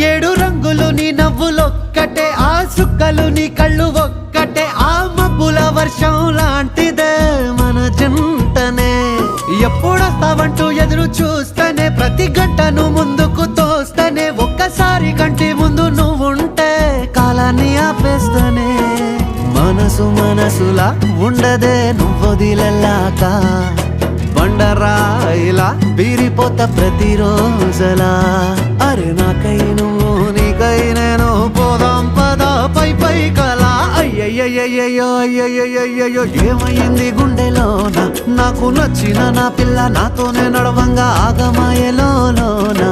ఏడు రంగులు నీ నవ్వులొక్కటే, ఆ సుక్కలు నీ కళ్ళు ఒక్కటే, ఆ మబ్బుల వర్షం లాంటిదే మన జంటనే. ఎప్పుడొస్తావంటూ ఎదురు చూస్తేనే, ప్రతి గంటను ముందుకు తోస్తేనే, ఒక్కసారి కంటి ముందు నువ్వుంటే కాలాన్ని ఆపేస్తేనే. మనసు మనసులా ఉండదే నువ్వొదిలెళ్ళాక, బండరాయిలా బీరిపోత ప్రతిరోజలా. అరే నాకై నువ్వు నీకై నేను, పోదాం పదా పై పై కలా. అయ్యయ్యయ్యయ్యో అయ్యయ్యయ్యో ఏమైంది గుండెలోన, నాకు నచ్చిన నా పిల్ల నాతోనే నడవంగా ఆగమాయలోనా.